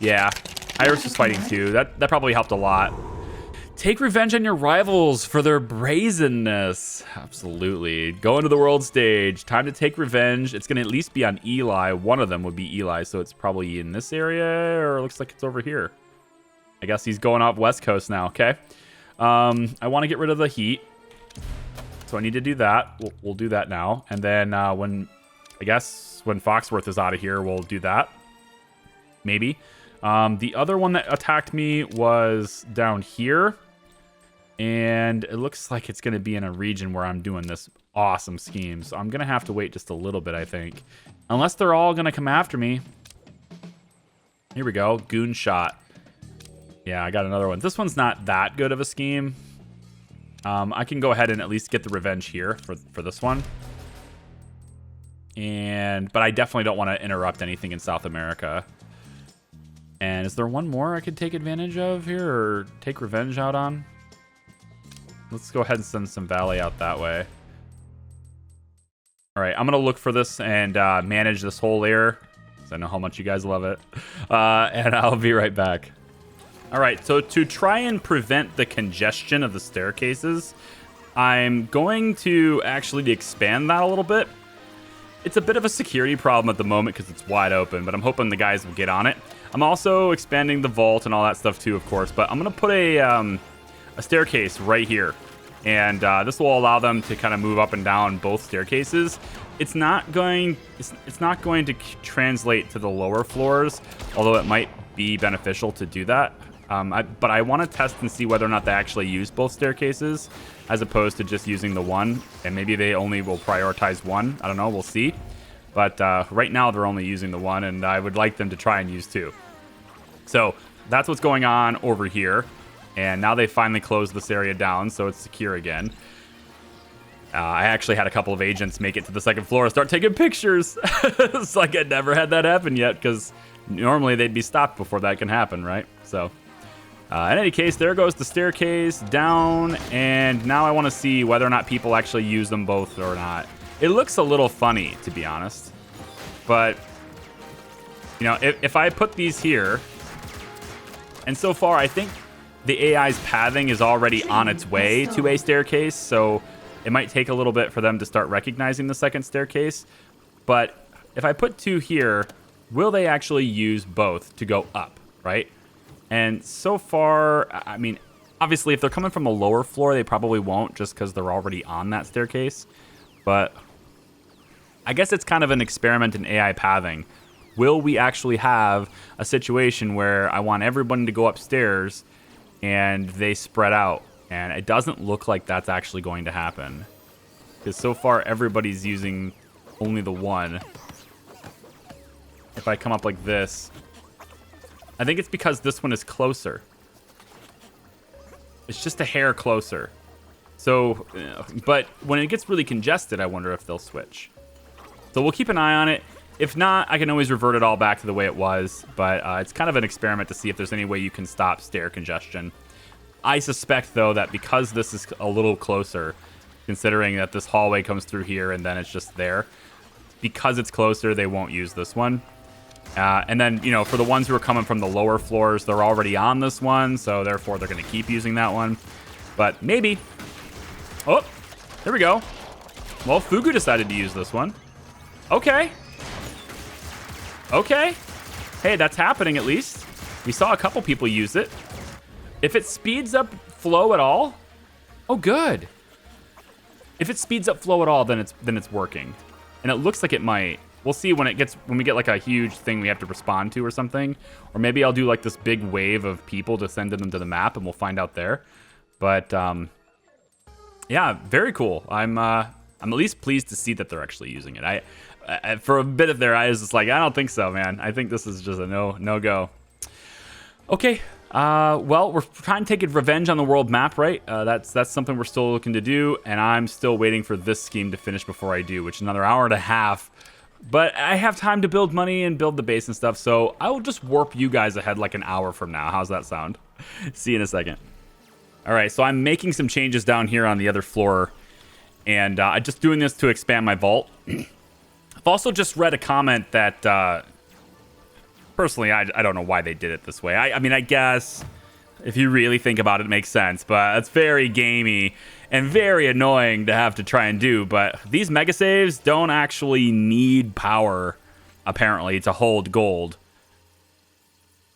Yeah, Iris was fighting too. That probably helped a lot. Take revenge on your rivals for their brazenness. Absolutely. Go into the world stage. Time to take revenge. It's going to at least be on Eli. One of them would be Eli, so it's probably in this area, or it looks like it's over here. I guess he's going up West Coast now, okay? I want to get rid of the heat, so I need to do that. We'll do that now. And then when Foxworth is out of here, we'll do that. Maybe. The other one that attacked me was down here. And it looks like it's going to be in a region where I'm doing this awesome scheme. So I'm going to have to wait just a little bit, I think. Unless they're all going to come after me. Here we go. Goon shot. Yeah, I got another one. This one's not that good of a scheme. I can go ahead and at least get the revenge here for this one. But I definitely don't want to interrupt anything in South America. And is there one more I could take advantage of here or take revenge out on? Let's go ahead and send some Valet out that way. All right, I'm going to look for this and manage this whole layer, because I know how much you guys love it. And I'll be right back. All right, so to try and prevent the congestion of the staircases, I'm going to actually expand that a little bit. It's a bit of a security problem at the moment because it's wide open, but I'm hoping the guys will get on it. I'm also expanding the vault and all that stuff too, of course, but I'm going to put a staircase right here. And this will allow them to kind of move up and down both staircases. It's not going to translate to the lower floors, although it might be beneficial to do that. But I want to test and see whether or not they actually use both staircases as opposed to just using the one. And maybe they only will prioritize one. I don't know. We'll see. But right now they're only using the one, and I would like them to try and use two. So that's what's going on over here. And now they finally closed this area down, so it's secure again. I actually had a couple of agents make it to the second floor and start taking pictures. It's like I never had that happen yet, because normally they'd be stopped before that can happen, right? So in any case, there goes the staircase down, and now I want to see whether or not people actually use them both or not. It looks a little funny, to be honest. But, you know, if I put these here, and so far I think the AI's pathing is already on its way to a staircase, so it might take a little bit for them to start recognizing the second staircase. But if I put two here, will they actually use both to go up, right? And so far, I mean, obviously, if they're coming from a lower floor, they probably won't just because they're already on that staircase. But I guess it's kind of an experiment in AI pathing. Will we actually have a situation where I want everyone to go upstairs and they spread out? And it doesn't look like that's actually going to happen, because so far everybody's using only the one. If I come up like this, I think it's because this one is closer. It's just a hair closer. So, but when it gets really congested, I wonder if they'll switch. So we'll keep an eye on it. If not, I can always revert it all back to the way it was. But it's kind of an experiment to see if there's any way you can stop stair congestion. I suspect, though, that because this is a little closer, considering that this hallway comes through here and then it's just there, because it's closer, they won't use this one. And then, you know, for the ones who are coming from the lower floors, they're already on this one, so therefore they're going to keep using that one. But maybe. Oh, there we go. Well, Fugu decided to use this one. Okay. Okay. Hey, that's happening at least. We saw a couple people use it. If it speeds up flow at all, oh, good. If it speeds up flow at all, then it's working, and it looks like it might. We'll see when we get like a huge thing we have to respond to or something, or maybe I'll do like this big wave of people to send them to the map, and we'll find out there. But yeah, very cool. I'm at least pleased to see that they're actually using it. I for a bit of there, I was just like, I don't think so, man. I think this is just a no go. Okay. Well, we're trying to take revenge on the world map, right? That's something we're still looking to do, and I'm still waiting for this scheme to finish before I do, which is another hour and a half. But I have time to build money and build the base and stuff, so I will just warp you guys ahead like an hour from now. How's that sound? See you in a second. All right, so I'm making some changes down here on the other floor, and I'm just doing this to expand my vault. I've also just read a comment that personally, I don't know why they did it this way. I mean, I guess if you really think about it, it makes sense, but it's very gamey and very annoying to have to try and do. But these mega saves don't actually need power, apparently, to hold gold.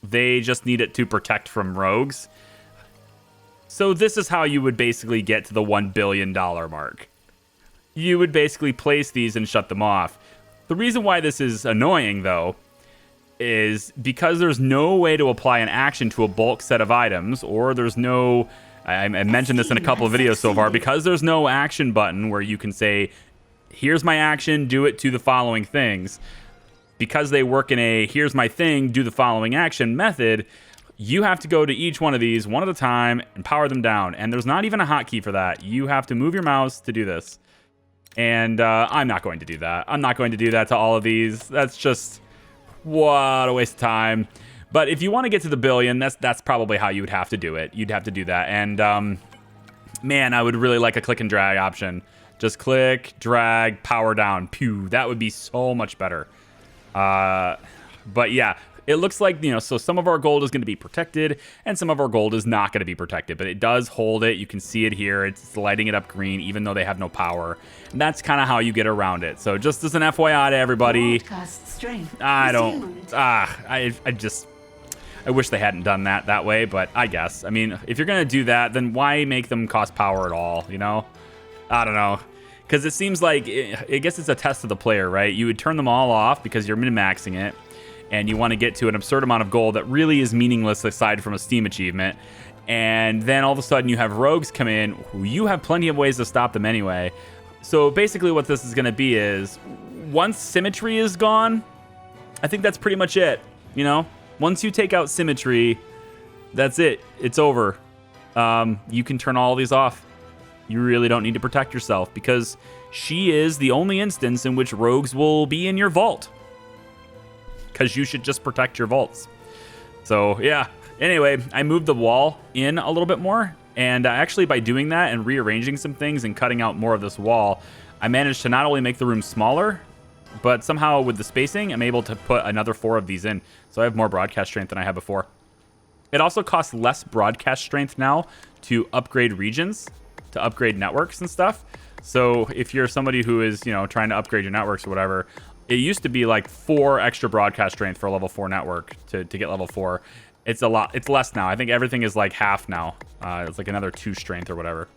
They just need it to protect from rogues. So this is how you would basically get to the $1 billion mark. You would basically place these and shut them off. The reason why this is annoying, though, is because there's no way to apply an action to a bulk set of items, or there's no, I mentioned this in a couple of videos so far, because there's no action button where you can say, here's my action, do it to the following things. Because they work in a here's my thing, do the following action method, you have to go to each one of these one at a time and power them down. And there's not even a hotkey for that. You have to move your mouse to do this. And I'm not going to do that. I'm not going to do that to all of these. That's just, what a waste of time. But if you want to get to the billion, that's probably how you would have to do it. You'd have to do that. And man, I would really like a click and drag option. Just click, drag, power down. Pew, that would be so much better. But yeah, it looks like, so some of our gold is going to be protected and some of our gold is not going to be protected, but it does hold it. You can see it here. It's lighting it up green, even though they have no power. And that's kind of how you get around it. So just as an FYI to everybody, I wish they hadn't done that way, but I guess, I mean, if you're going to do that, then why make them cost power at all? I don't know. Because it seems like, I guess it's a test of the player, right? You would turn them all off because you're min-maxing it, and you want to get to an absurd amount of gold that really is meaningless aside from a Steam achievement. And then all of a sudden you have rogues come in who you have plenty of ways to stop them anyway. So basically what this is going to be is, once symmetry is gone, I think that's pretty much it. Once you take out symmetry, that's it. It's over. You can turn all these off. You really don't need to protect yourself because she is the only instance in which rogues will be in your vault. Because you should just protect your vaults. So, yeah. Anyway, I moved the wall in a little bit more. And actually, by doing that and rearranging some things and cutting out more of this wall, I managed to not only make the room smaller, but somehow with the spacing, I'm able to put another 4 of these in. So I have more broadcast strength than I had before. It also costs less broadcast strength now to upgrade regions, to upgrade networks and stuff. So if you're somebody who is, trying to upgrade your networks or whatever, it used to be like 4 extra broadcast strength for a level 4 network to get level 4. It's a lot. It's less now. I think everything is like half now. It's like another 2 strength or whatever.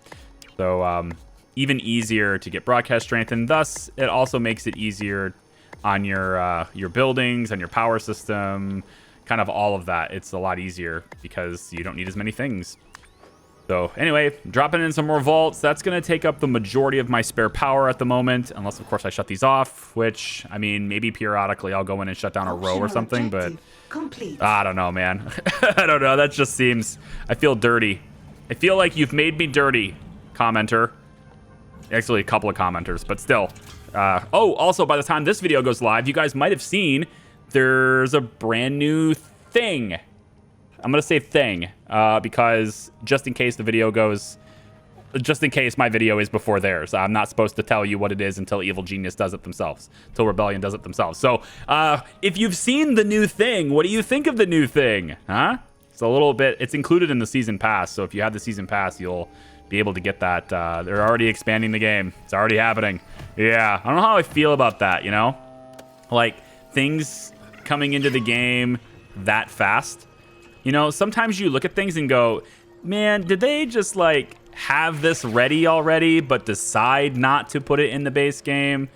So even easier to get broadcast strength, and thus it also makes it easier on your buildings and your power system, kind of all of that. It's a lot easier because you don't need as many things. So anyway, dropping in some more vaults. That's going to take up the majority of my spare power at the moment, unless, of course, I shut these off, which, I mean, maybe periodically I'll go in and shut down a row or something, but I don't know, man. I don't know. That just seems, I feel dirty. I feel like you've made me dirty, commenter. Actually, a couple of commenters, but still. Also, by the time this video goes live, you guys might have seen there's a brand new thing. I'm going to say thing, because just in case my video is before theirs, I'm not supposed to tell you what it is until Evil Genius does it themselves, until Rebellion does it themselves. So if you've seen the new thing, what do you think of the new thing? Huh? It's a little bit, it's included in the season pass. So if you have the season pass, you'll be able to get that. They're already expanding the game. It's already happening. Yeah. I don't know how I feel about that, like things coming into the game that fast. Sometimes you look at things and go, man, did they just like have this ready already, but decide not to put it in the base game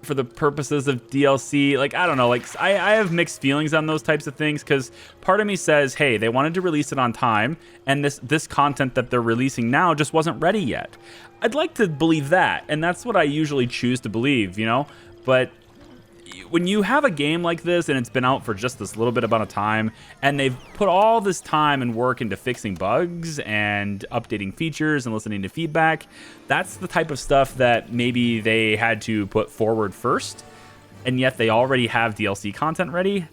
for the purposes of DLC? Like, I don't know. Like, I have mixed feelings on those types of things because part of me says, hey, they wanted to release it on time, and this content that they're releasing now just wasn't ready yet. I'd like to believe that, and that's what I usually choose to believe, But when you have a game like this and it's been out for just this little bit amount of time and they've put all this time and work into fixing bugs and updating features and listening to feedback, that's the type of stuff that maybe they had to put forward first, and yet they already have DLC content ready.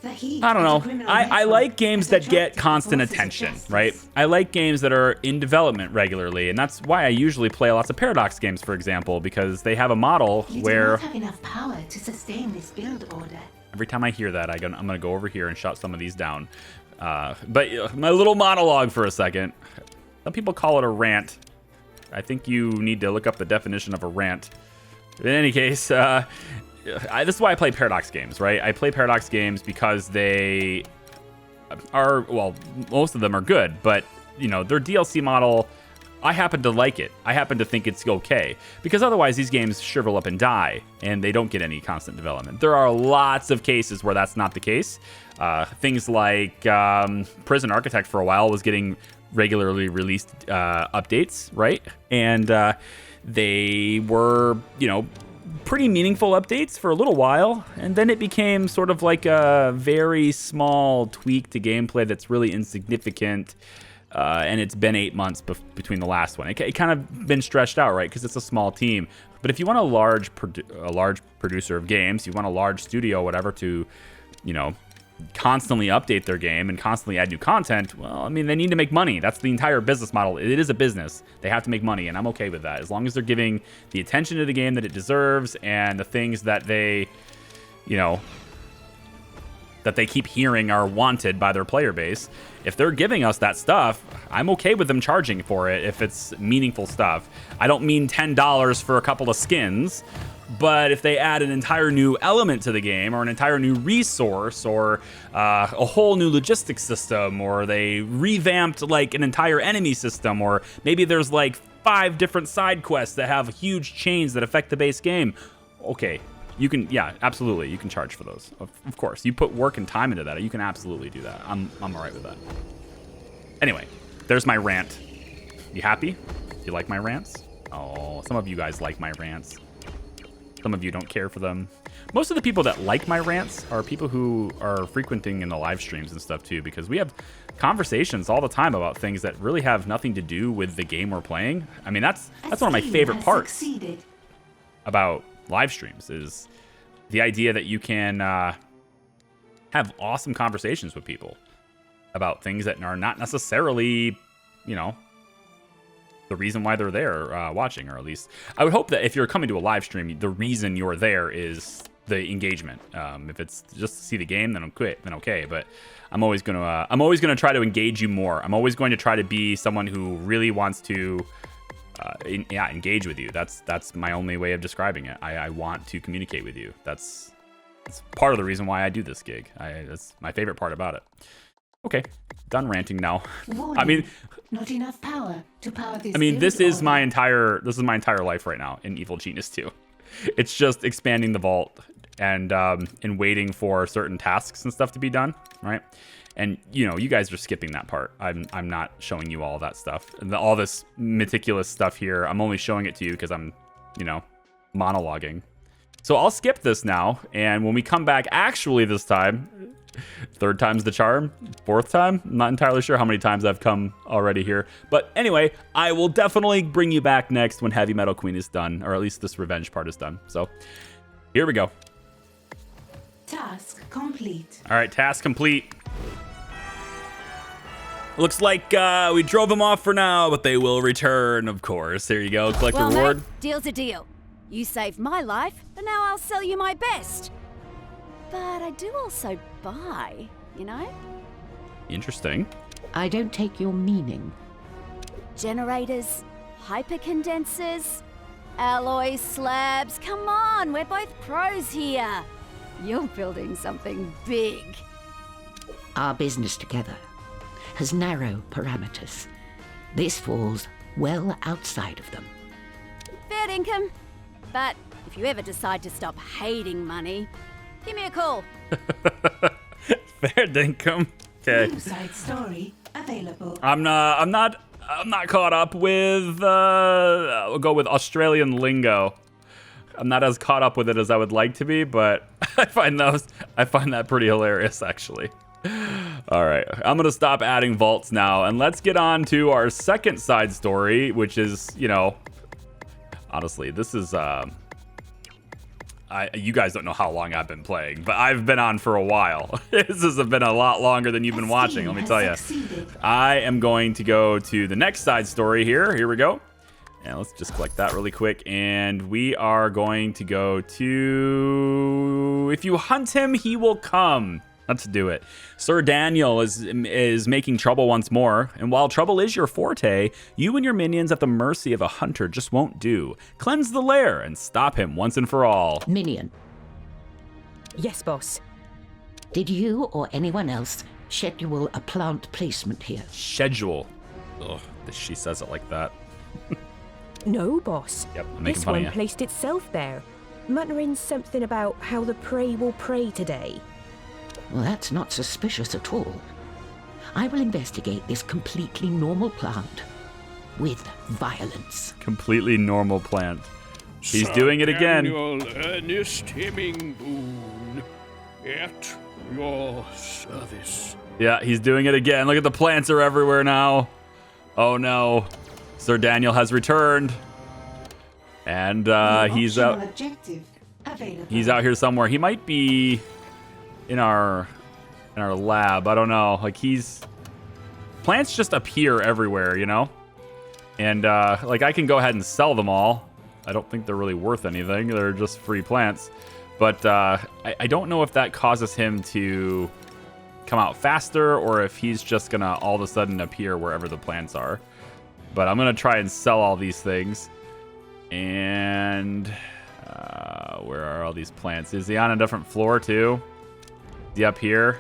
I don't know. I like games that get constant attention, right? I like games that are in development regularly, and that's why I usually play lots of Paradox games, for example, because they have a model where... You do not have enough power to sustain this build order. Every time I hear that, I'm going to go over here and shut some of these down. But my little monologue for a second. Some people call it a rant. I think you need to look up the definition of a rant. In any case, this is why I play Paradox games, right? I play Paradox games because they are, well, most of them are good, but, you know, their DLC model, I happen to like it. I happen to think it's okay, because otherwise these games shrivel up and die, and they don't get any constant development. There are lots of cases where that's not the case. Things like Prison Architect for a while was getting regularly released updates, right? And they were, you know, pretty meaningful updates for a little while, and then it became sort of like a very small tweak to gameplay that's really insignificant. And it's been 8 months between the last one. It kind of been stretched out, right? Because it's a small team. But if you want a large producer of games, you want a large studio, whatever, to, you know, constantly update their game and constantly add new content, well, I mean, they need to make money. That's the entire business model. It is a business. They have to make money, and I'm okay with that. As long as they're giving the attention to the game that it deserves and the things that they, you know, that they keep hearing are wanted by their player base. If they're giving us that stuff, I'm okay with them charging for it if it's meaningful stuff. I don't mean $10 for a couple of skins, but if they add an entire new element to the game, or an entire new resource, or a whole new logistics system, or they revamped like an entire enemy system, or maybe there's like 5 different side quests that have huge chains that affect the base game, okay, you can, yeah, absolutely, you can charge for those. Of course, you put work and time into that, you can absolutely do that. I'm all right with that. Anyway, there's my rant. You happy? You like my rants? Oh, some of you guys like my rants. Some of you don't care for them. Most of the people that like my rants are people who are frequenting in the live streams and stuff too, because we have conversations all the time about things that really have nothing to do with the game we're playing. I mean, that's one of my favorite parts about live streams, is the idea that you can have awesome conversations with people about things that are not necessarily, you know, the reason why they're there watching, or at least I would hope that if you're coming to a live stream, the reason you're there is the engagement. If it's just to see the game, then okay. But I'm always gonna try to engage you more. I'm always going to try to be someone who really wants to engage with you. That's my only way of describing it. I want to communicate with you. That's part of the reason why I do this gig. That's my favorite part about it. Okay, done ranting now. Warning, I mean, not enough power to power this. I mean, this is my entire life right now in Evil Genius 2. It's just expanding the vault and waiting for certain tasks and stuff to be done, right? And you know, you guys are skipping that part. I'm not showing you all that stuff, all this meticulous stuff here. I'm only showing it to you because I'm, you know, monologuing. So I'll skip this now, and when we come back, actually this time, 3rd time's the charm, 4th time. I'm not entirely sure how many times I've come already here. But anyway, I will definitely bring you back next when Heavy Metal Queen is done, or at least this revenge part is done. So here we go. Task complete. All right, task complete. Looks like we drove them off for now, but they will return, of course. Here you go, collect a reward. Mate, deal's a deal. You saved my life, but now I'll sell you my best. But I do also buy, you know? Interesting. I don't take your meaning. Generators, hypercondensers, alloys, slabs. Come on, we're both pros here. You're building something big. Our business together has narrow parameters. This falls well outside of them. Fair income. But if you ever decide to stop hating money, give me a call. Fair dinkum. Okay. New side story available. I'm not caught up with we'll go with Australian lingo. I'm not as caught up with it as I would like to be, but I find that pretty hilarious, actually. All right, I'm gonna stop adding vaults now, and let's get on to our second side story, which is, you know, honestly, this is you guys don't know how long I've been playing, but I've been on for a while. This has been a lot longer than you've been watching, let me tell you. I am going to go to the next side story here. Here we go. And let's just collect that really quick. And we are going to go to... If you hunt him, he will come. Let's do it. Sir Daniel is making trouble once more. And while trouble is your forte, you and your minions at the mercy of a hunter just won't do. Cleanse the lair and stop him once and for all. Minion, Yes, boss. did you or anyone else schedule a plant placement here? Schedule. Ugh, she says it like that. No, boss. Yep, I'm making This fun of one you. placed itself there, muttering something about how the prey will pray today. Well, that's not suspicious at all. I will investigate this completely normal plant with violence. Completely normal plant. He's doing it again. Daniel Ernest Hemming Boone, at your service. Yeah, he's doing it again. Look at the plants are everywhere now. Oh no. Sir Daniel has returned. And he's Optional out. objective available. He's out here somewhere. He might be in our lab. I don't know. Like plants just appear everywhere, you know? And like I can go ahead and sell them all. I don't think they're really worth anything. They're just free plants. But I don't know if that causes him to come out faster or if he's just gonna all of a sudden appear wherever the plants are. But I'm gonna try and sell all these things. And where are all these plants? Is he on a different floor too? Is he up here?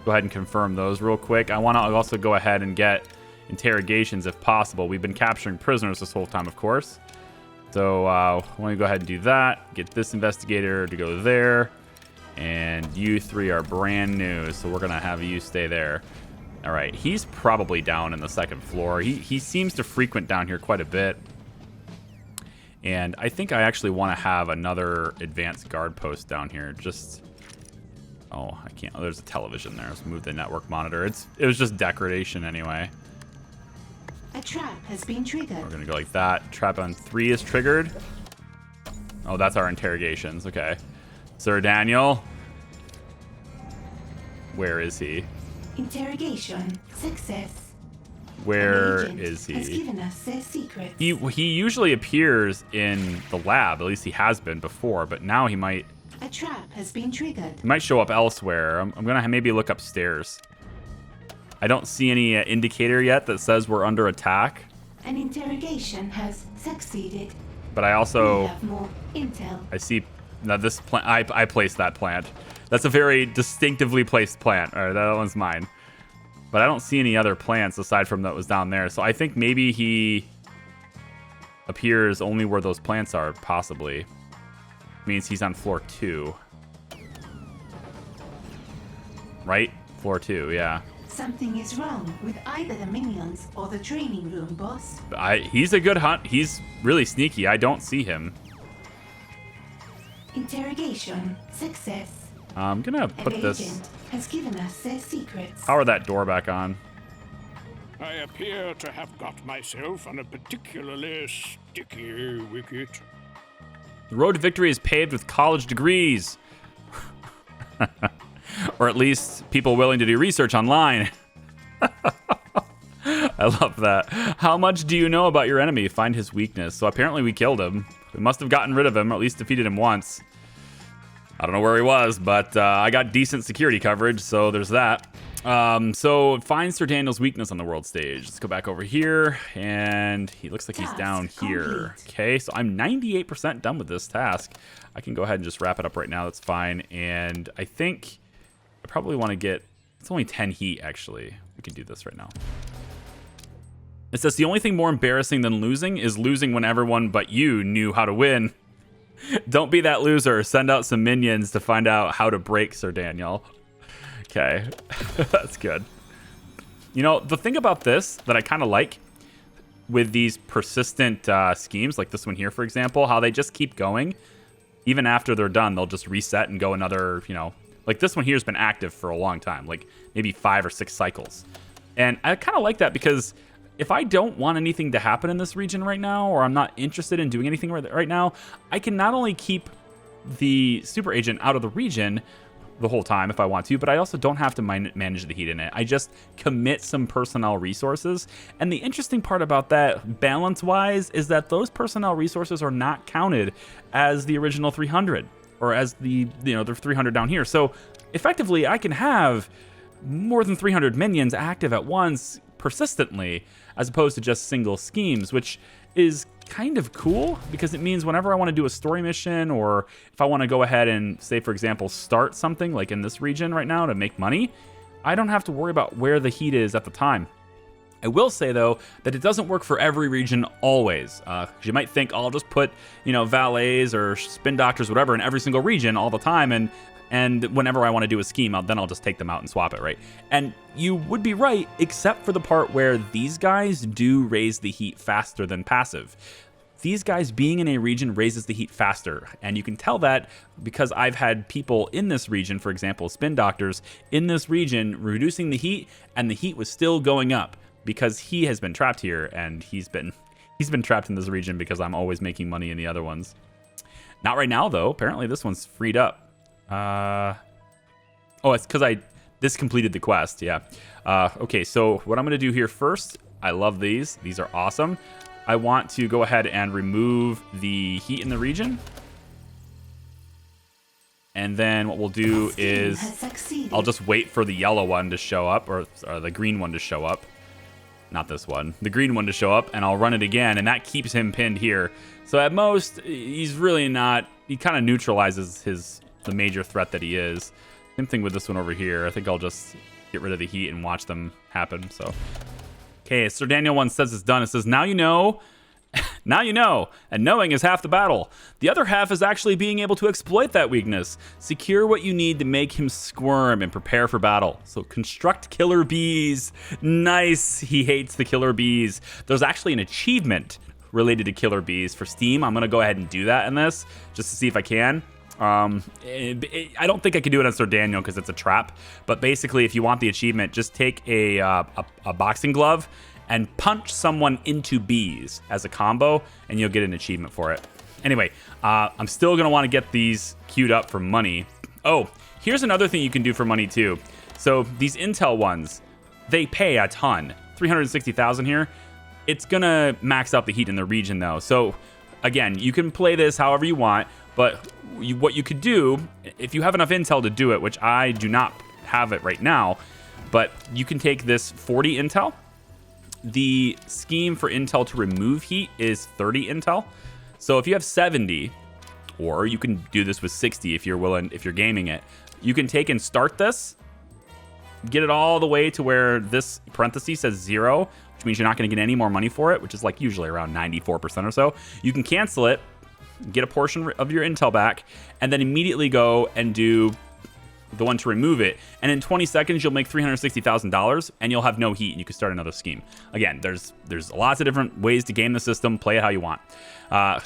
Go ahead and confirm those real quick. I want to also go ahead and get interrogations if possible. We've been capturing prisoners this whole time, of course. So I want to go ahead and do that. Get this investigator to go there. And you three are brand new, so we're going to have you stay there. All right, he's probably down in the second floor. He seems to frequent down here quite a bit. And I think I actually want to have another advanced guard post down here. Just... Oh, I can't. Oh, there's a television there. Let's move the network monitor. It was just decoration anyway. A trap has been triggered. We're going to go like that. Trap on 3 is triggered. Oh, that's our interrogations. Okay. Sir Daniel. Where is he? Interrogation success. Where An agent is has he? given us their secrets. He usually appears in the lab. At least he has been before, but now he might A trap has been triggered. show up elsewhere. I'm going to maybe look upstairs. I don't see any indicator yet that says we're under attack, An interrogation has succeeded. but I We also have more intel. I see now this plant. I placed that plant. That's a very distinctively placed plant. All right, that one's mine. But I don't see any other plants aside from that was down there. So I think maybe he appears only where those plants are, possibly. Means he's on floor 2. Right? Floor 2, yeah. Something is wrong with either the minions or the training room, boss. He's a good hunt. He's really sneaky. I don't see him. Interrogation success. I'm gonna An put this... agent has given us their secrets. Power that door back on. I appear to have got myself on a particularly sticky wicket. The road to victory is paved with college degrees. Or at least people willing to do research online. I love that. How much do you know about your enemy? Find his weakness. So apparently we killed him. We must have gotten rid of him, or at least defeated him once. I don't know where he was, but I got decent security coverage, so there's that. So find Sir Daniel's weakness on the world stage. Let's go back over here, and he looks like he's Task down here. complete. Okay, so I'm 98% done with this task. I can go ahead and just wrap it up right now. That's fine. And I think I probably want to get... It's only 10 heat, actually. We can do this right now. It says the only thing more embarrassing than losing is losing when everyone but you knew how to win. Don't be that loser. Send out some minions to find out how to break Sir Daniel. Okay, that's good. You know, the thing about this that I kind of like with these persistent schemes, like this one here, for example, how they just keep going. Even after they're done, they'll just reset and go another, you know, like this one here has been active for a long time, like maybe 5 or 6 cycles. And I kind of like that because if I don't want anything to happen in this region right now, or I'm not interested in doing anything right now, I can not only keep the super agent out of the region, the whole time if I want to, but I also don't have to manage the heat in it. I just commit some personnel resources. And the interesting part about that, balance-wise, is that those personnel resources are not counted as the original 300 or as the 300 down here. So effectively, I can have more than 300 minions active at once persistently, as opposed to just single schemes, which is kind of cool because it means whenever I want to do a story mission, or if I want to go ahead and, say, for example, start something like in this region right now to make money, I don't have to worry about where the heat is at the time. I will say, though, that it doesn't work for every region always. You might think, oh, I'll just put, valets or spin doctors, whatever, in every single region all the time, and whenever I want to do a scheme, then I'll just take them out and swap it, right? And you would be right, except for the part where these guys do raise the heat faster than passive. These guys being in a region raises the heat faster, and you can tell that because I've had people in this region, for example, spin doctors, in this region reducing the heat, and the heat was still going up because he has been trapped here, and he's been trapped in this region because I'm always making money in the other ones. Not right now, though. Apparently this one's freed up. It's because this completed the quest, yeah. Okay, so what I'm going to do here first, I love these. These are awesome. I want to go ahead and remove the heat in the region. And then what we'll do is I'll just wait for the yellow one to show up, or the green one to show up. Not this one. The green one to show up, and I'll run it again, and that keeps him pinned here. So at most, he's really not... He kind of neutralizes the major threat that he is. Same thing with this one over here. I think I'll just get rid of the heat and watch them happen. So, okay, Sir Daniel 1 says it's done. It says, now you know, now you know, and knowing is half the battle. The other half is actually being able to exploit that weakness. Secure what you need to make him squirm and prepare for battle. So construct killer bees. Nice. He hates the killer bees. There's actually an achievement related to killer bees for Steam. I'm going to go ahead and do that in this just to see if I can. I don't think I could do it on Sir Daniel because it's a trap, but basically if you want the achievement, just take a boxing glove and punch someone into bees as a combo, and you'll get an achievement for it. Anyway, I'm still going to want to get these queued up for money. Oh, here's another thing you can do for money too. So these intel ones, they pay a ton. 360,000 here. It's going to max out the heat in the region though. So again, you can play this however you want, but what you could do, if you have enough intel to do it, which I do not have it right now, but you can take this 40 intel. The scheme for intel to remove heat is 30 intel. So if you have 70, or you can do this with 60 if you're willing, if you're gaming it, you can take and start this, get it all the way to where this parenthesis says 0, which means you're not going to get any more money for it, which is like usually around 94% or so. You can cancel it, get a portion of your intel back, and then immediately go and do the one to remove it. And in 20 seconds, you'll make $360,000, and you'll have no heat, and you can start another scheme. Again, there's lots of different ways to game the system. Play it how you want.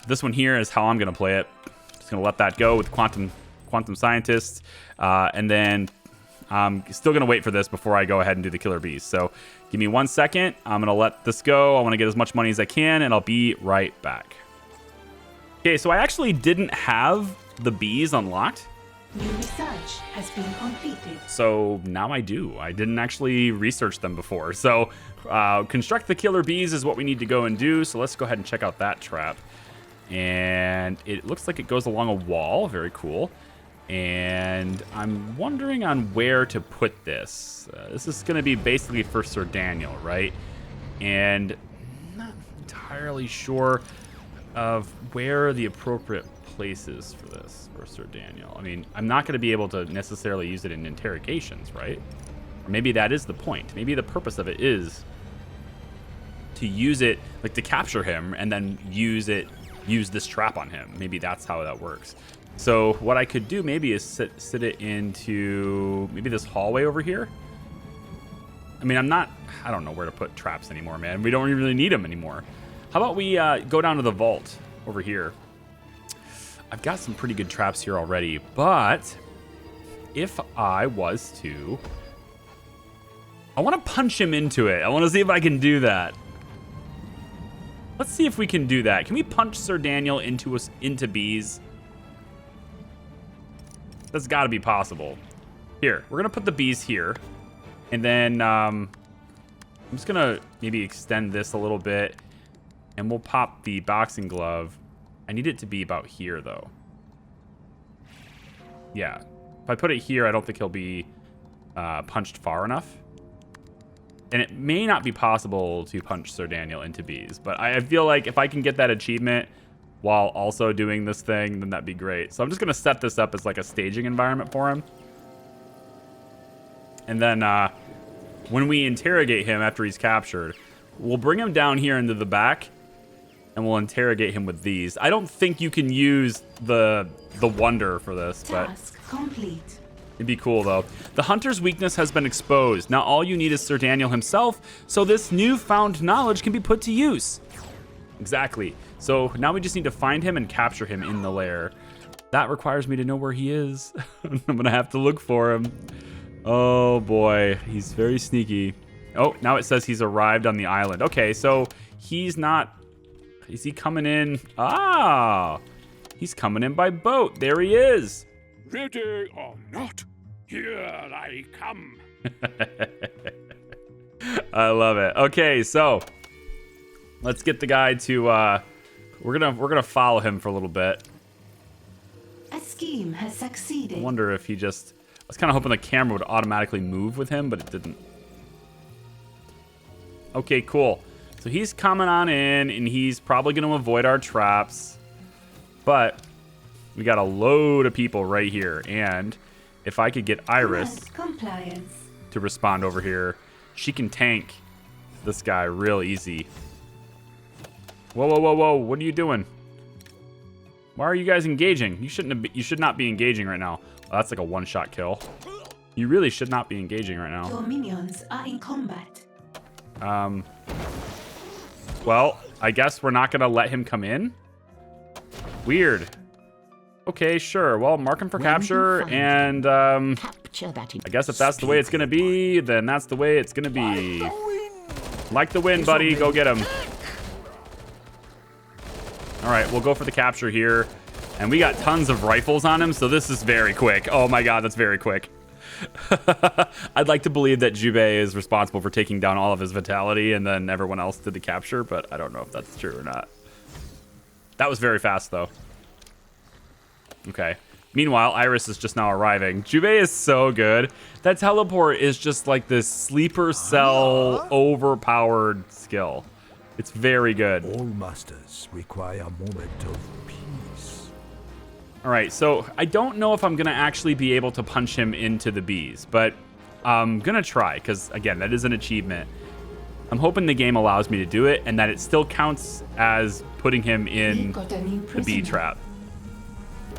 This one here is how I'm going to play it. Just going to let that go with quantum scientists, and then I'm still going to wait for this before I go ahead and do the killer bees. So give me 1 second. I'm going to let this go. I want to get as much money as I can, and I'll be right back. Okay, so I actually didn't have the bees unlocked. New research has been completed. So now I do. I didn't actually research them before. So construct the killer bees is what we need to go and do. So let's go ahead and check out that trap. And it looks like it goes along a wall. Very cool. And I'm wondering on where to put this. This is going to be basically for Sir Daniel, right? And I'm not entirely sure of where the appropriate place is for this for Sir Daniel. I mean, I'm not going to be able to necessarily use it in interrogations, right? Or maybe that is the point. Maybe the purpose of it is to use it, like to capture him and then use this trap on him. Maybe that's how that works. So what I could do maybe is sit it into maybe this hallway over here. I mean, I don't know where to put traps anymore, man. We don't really need them anymore. How about we go down to the vault over here? I've got some pretty good traps here already, but if I was to... I want to punch him into it. I want to see if I can do that. Let's see if we can do that. Can we punch Sir Daniel into bees? That's got to be possible. Here, we're going to put the bees here. And then I'm just going to maybe extend this a little bit. And we'll pop the boxing glove. I need it to be about here, though. Yeah. If I put it here, I don't think he'll be punched far enough. And it may not be possible to punch Sir Daniel into bees. But I feel like if I can get that achievement while also doing this thing, then that'd be great. So I'm just going to set this up as like a staging environment for him. And then when we interrogate him after he's captured, we'll bring him down here into the back and we'll interrogate him with these. I don't think you can use the wonder for this, but Task complete. it'd be cool though. The hunter's weakness has been exposed. Now all you need is Sir Daniel himself, so this newfound knowledge can be put to use. Exactly. So now we just need to find him and capture him in the lair. That requires me to know where he is. I'm gonna have to look for him. Oh boy, he's very sneaky. Oh, now it says he's arrived on the island. Okay, so he's not... Is he coming in? Ah! He's coming in by boat. There he is. Ready or not, here I come. I love it. Okay, so let's get the guy to we're gonna follow him for a little bit. A scheme has I succeeded. wonder if he just... I was kind of hoping the camera would automatically move with him, but it didn't. Okay, cool. So he's coming on in, and he's probably going to avoid our traps. But we got a load of people right here. And if I could get Iris Command compliance. to respond over here, she can tank this guy real easy. Whoa, whoa, whoa, whoa. What are you doing? Why are you guys engaging? You should not be engaging right now. Oh, that's like a one-shot kill. You really should not be engaging right now. Your minions are in combat. Well, I guess we're not gonna let him come in. Weird. Okay, sure. Well, mark him for When you capture, find and Capture that. I guess if that's the way it's gonna be, then that's the way it's gonna be. Like the wind, buddy. Go get him. All right, we'll go for the capture here. And we got tons of rifles on him, so this is very quick. Oh my god, that's very quick. I'd like to believe that Jube is responsible for taking down all of his vitality and then everyone else did the capture, but I don't know if that's true or not. That was very fast, though. Okay. Meanwhile, Iris is just now arriving. Jube is so good. That teleport is just like this sleeper cell overpowered skill. It's very good. All masters require a moment of peace. All right, so I don't know if I'm going to actually be able to punch him into the bees, but I'm going to try because, again, that is an achievement. I'm hoping the game allows me to do it and that it still counts as putting him in Got a new the bee prisoner. trap.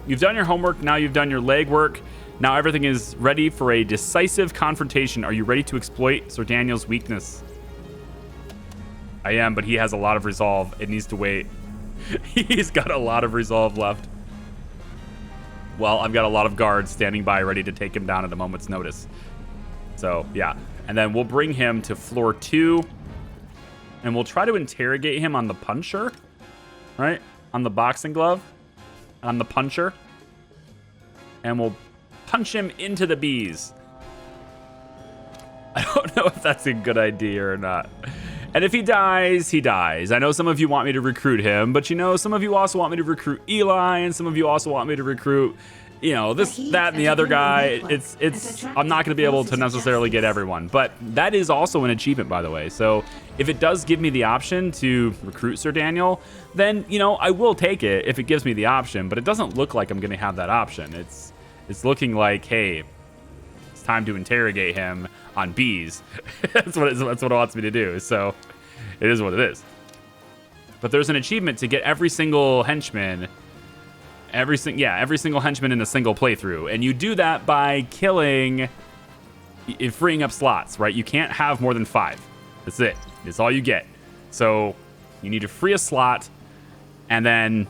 You've done your homework, now you've done your legwork. Now everything is ready for a decisive confrontation. Are you ready to exploit Sir Daniel's weakness? I am, but he has a lot of resolve. It needs to wait. He's got a lot of resolve left. Well, I've got a lot of guards standing by ready to take him down at a moment's notice. So, yeah. And then we'll bring him to floor 2. And we'll try to interrogate him on the puncher. Right? On the boxing glove. On the puncher. And we'll punch him into the bees. I don't know if that's a good idea or not. And if he dies, he dies. I know some of you want me to recruit him, but you know, some of you also want me to recruit Eli, and some of you also want me to recruit, you know, this, that, and the other guy. I'm not going to be able to necessarily get everyone, but that is also an achievement, by the way. So if it does give me the option to recruit Sir Daniel, then, you know, I will take it if it gives me the option, but it doesn't look like I'm going to have that option. It's looking like, hey, it's time to interrogate him on bees. that's what it wants me to do. So it is what it is. But there's an achievement to get every single henchman, every single henchman in a single playthrough, and you do that by killing, freeing up slots. Right? You can't have more than 5. That's it. It's all you get. So you need to free a slot, and then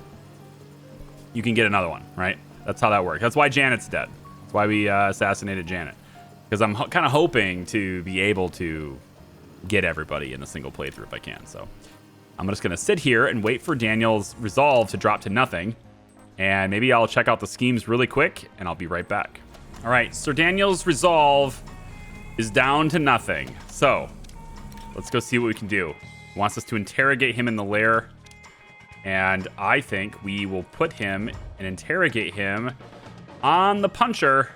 you can get another one. Right? That's how that works. That's why Janet's dead. That's why we assassinated Janet. Because I'm kind of hoping to be able to get everybody in a single playthrough if I can. So I'm just going to sit here and wait for Daniel's resolve to drop to nothing. And maybe I'll check out the schemes really quick, and I'll be right back. All right, Sir Daniel's resolve is down to nothing. So let's go see what we can do. He wants us to interrogate him in the lair. And I think we will put him and interrogate him on the puncher.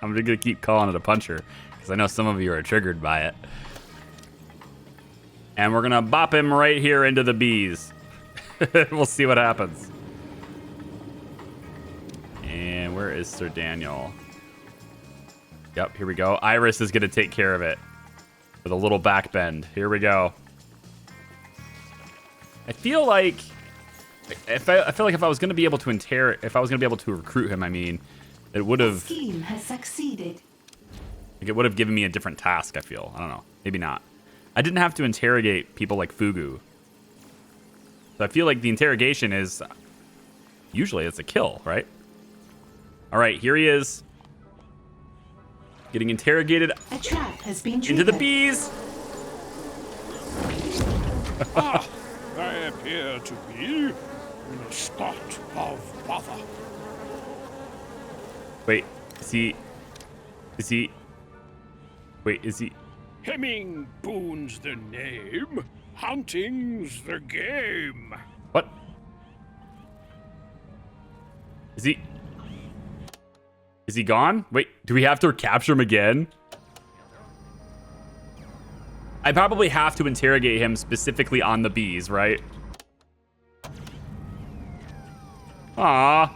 I'm going to keep calling it a puncher because I know some of you are triggered by it. And we're going to bop him right here into the bees. We'll see what happens. And where is Sir Daniel? Yep, here we go. Iris is going to take care of it with a little back bend. Here we go. I feel like if I was going to be able to recruit him, I mean, it would have. Scheme has succeeded. Like it would have given me a different task. I feel. I don't know. Maybe not. I didn't have to interrogate people like Fugu. So I feel like the interrogation is usually it's a kill, right? All right, here he is, getting interrogated A trap has been into triggered. the bees. I appear to be in a spot of bother. Wait, is he? Wait, is he? Hemming boon's the name, hunting's the game. What? Is he? Is he gone? Wait, do we have to capture him again? I probably have to interrogate him specifically on the bees, right? Aw.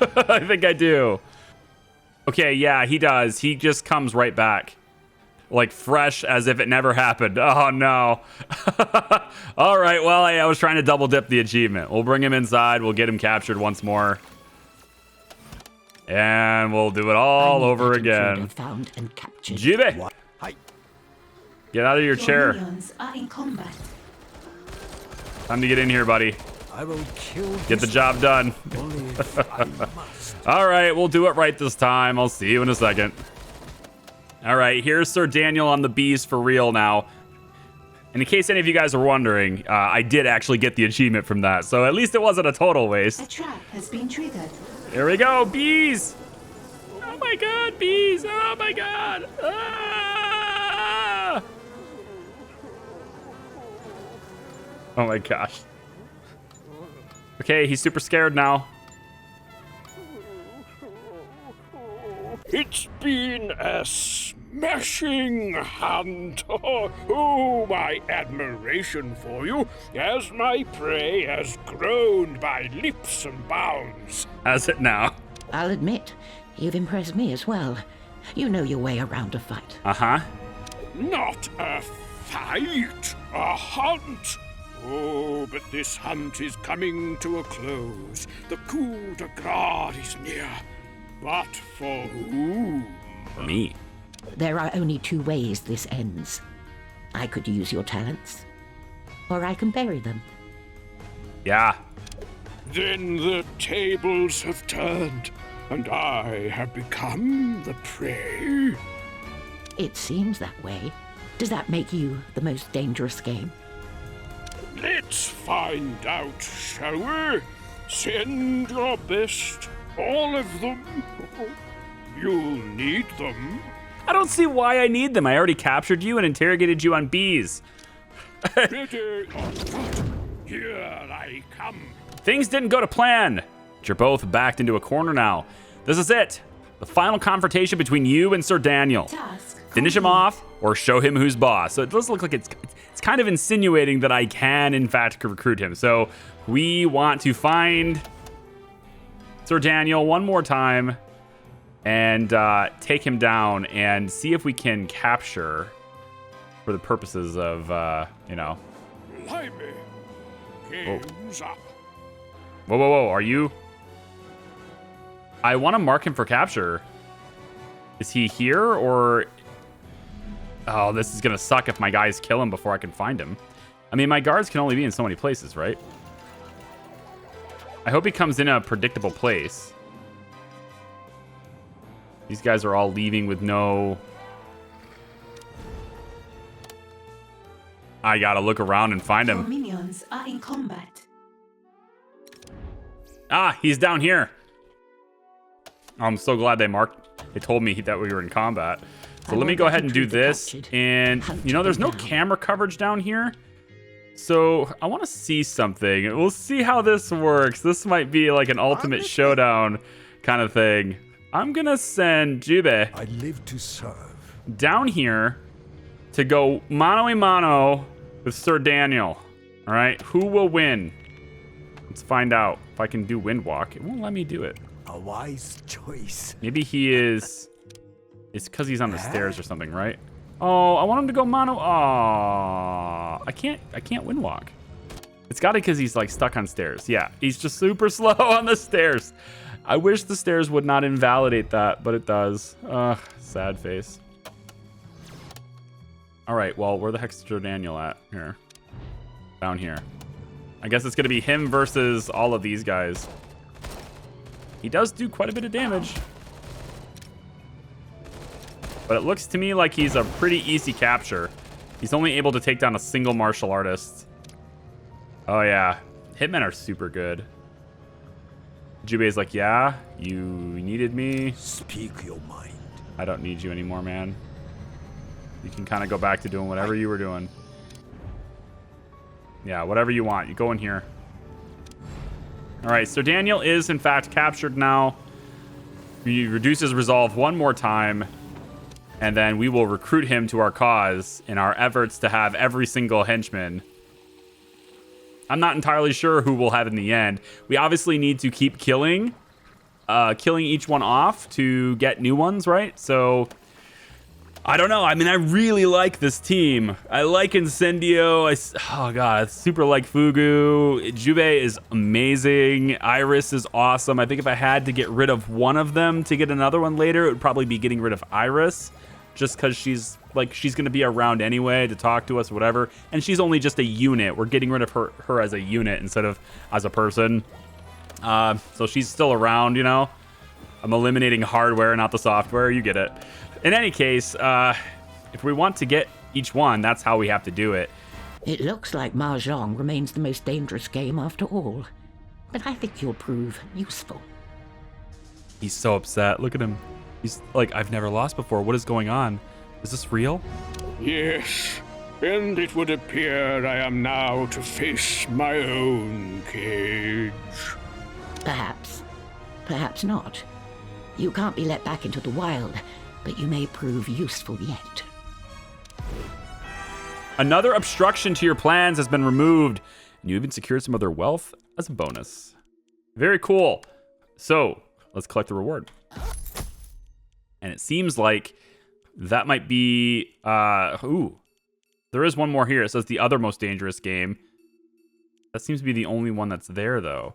I think I do. Okay, yeah, he does. He just comes right back. Like fresh as if it never happened. Oh, no. All right, well, I was trying to double dip the achievement. We'll bring him inside. We'll get him captured once more. And we'll do it all over again. Found and captured. Jibe! Hi. Get out of your Your chair. minions are in combat. Time to get in here, buddy. I will kill Get the this job done. only if I must. All right, we'll do it right this time. I'll see you in a second. All right, here's Sir Daniel on the bees for real now. And in case any of you guys are wondering, I did actually get the achievement from that. So at least it wasn't a total waste. A trap has been triggered. Here we go, bees. Oh my God, bees. Oh my God. Ah! Oh my gosh. Okay, he's super scared now. It's been a smashing hunt. Oh, my admiration for you, as my prey has grown by leaps and bounds. How's it now? I'll admit, you've impressed me as well. You know your way around a fight. Uh-huh. Not a fight, a hunt. Oh, but this hunt is coming to a close. The coup de grace is near. But for whom? For me. There are only two ways this ends. I could use your talents, or I can bury them. Yeah. Then the tables have turned, and I have become the prey. It seems that way. Does that make you the most dangerous game? Let's find out, shall we? Send your best, all of them. You'll need them. I don't see why I need them. I already captured you and interrogated you on bees. Ready or not, here I come. Things didn't go to plan. But you're both backed into a corner now. This is it. The final confrontation between you and Sir Daniel. Task Finish him complete. off or show him who's boss. So it does look like it's kind of insinuating that I can, in fact, recruit him. So we want to find Sir Daniel one more time and take him down and see if we can capture for the purposes of, you know. Blimey. Game's up. Whoa, whoa, whoa. Are you? I want to mark him for capture. Is he here or? Oh, this is going to suck if my guys kill him before I can find him. I mean, my guards can only be in so many places, right? I hope he comes in a predictable place. These guys are all leaving with no... I gotta look around and find Your him. minions are in combat. Ah, he's down here. I'm so glad they marked They told me that we were in combat. So I let me won't go let ahead you and do treat the this. captured. And, Hunt you know, there's no them down. camera coverage down here. So I want to see something. We'll see how this works. This might be like an ultimate showdown kind of thing. I'm going to send Jube I live to serve. down here to go mano-a-mano with Sir Daniel. All right, who will win? Let's find out. If I can do wind walk, it won't let me do it. A wise choice. Maybe he is. It's because he's on the stairs or something, right? Oh, I want him to go mono. Oh, I can't wind walk. It's got it because he's like stuck on stairs. Yeah, he's just super slow on the stairs. I wish the stairs would not invalidate that, but it does. Ugh, sad face. All right, well, where the heck's Sir Daniel at? Here. Down here. I guess it's going to be him versus all of these guys. He does do quite a bit of damage. But it looks to me like he's a pretty easy capture. He's only able to take down a single martial artist. Oh, yeah. Hitmen are super good. Jube's like, yeah, you needed me. Speak your mind. I don't need you anymore, man. You can kind of go back to doing whatever you were doing. Yeah, whatever you want. You go in here. All right, so Daniel is, in fact, captured now. He reduces resolve one more time. And then we will recruit him to our cause in our efforts to have every single henchman. I'm not entirely sure who we'll have in the end. We obviously need to keep killing each one off to get new ones, right? So I don't know. I mean, I really like this team. I like Incendio. Oh god, I super like Fugu. Jube is amazing. Iris is awesome. I think if I had to get rid of one of them to get another one later, it would probably be getting rid of Iris. Just because she's going to be around anyway to talk to us or whatever. And she's only just a unit. We're getting rid of her as a unit instead of as a person. So she's still around, you know. I'm eliminating hardware, not the software. You get it. In any case, if we want to get each one, that's how we have to do it. It looks like Mahjong remains the most dangerous game after all. But I think you'll prove useful. He's so upset. Look at him. He's like, I've never lost before. What is going on? Is this real? Yes, and it would appear I am now to face my own cage. Perhaps. Perhaps not. You can't be let back into the wild, but you may prove useful yet. Another obstruction to your plans has been removed, and you even secured some other wealth as a bonus. Very cool. So, let's collect the reward. And it seems like that might be... there is one more here. It says the other most dangerous game. That seems to be the only one that's there, though.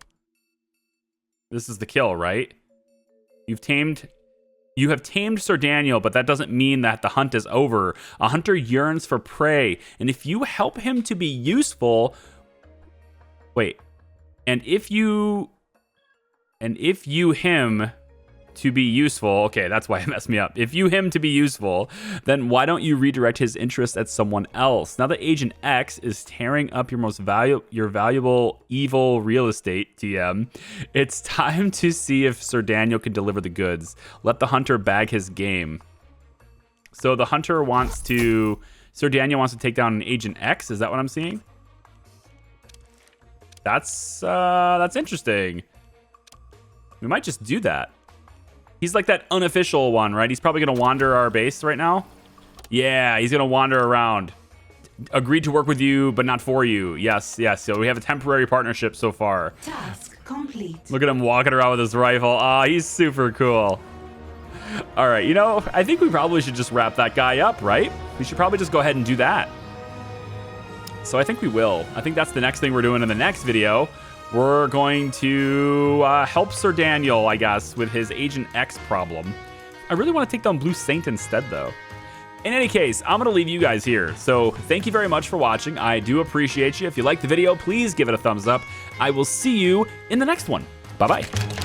This is the kill, right? You have tamed Sir Daniel, but that doesn't mean that the hunt is over. A hunter yearns for prey, and if you help him to be useful... Wait. And if you him to be useful... Okay, that's why it messed me up. If you him to be useful, then why don't you redirect his interest at someone else? Now that Agent X is tearing up your valuable evil real estate, TM, it's time to see if Sir Daniel can deliver the goods. Let the hunter bag his game. So the hunter wants to... Sir Daniel wants to take down an Agent X? Is that what I'm seeing? That's interesting. We might just do that. He's like that unofficial one, right? He's probably going to wander our base right now. Yeah, he's going to wander around. Agreed to work with you, but not for you. Yes, yes. So we have a temporary partnership so far. Task complete. Look at him walking around with his rifle. Ah, he's super cool. All right, you know, I think we probably should just wrap that guy up, right? We should probably just go ahead and do that. So I think we will. I think that's the next thing we're doing in the next video. We're going to help Sir Daniel, I guess, with his Agent X problem. I really want to take down Blue Saint instead, though. In any case, I'm going to leave you guys here. So thank you very much for watching. I do appreciate you. If you liked the video, please give it a thumbs up. I will see you in the next one. Bye-bye.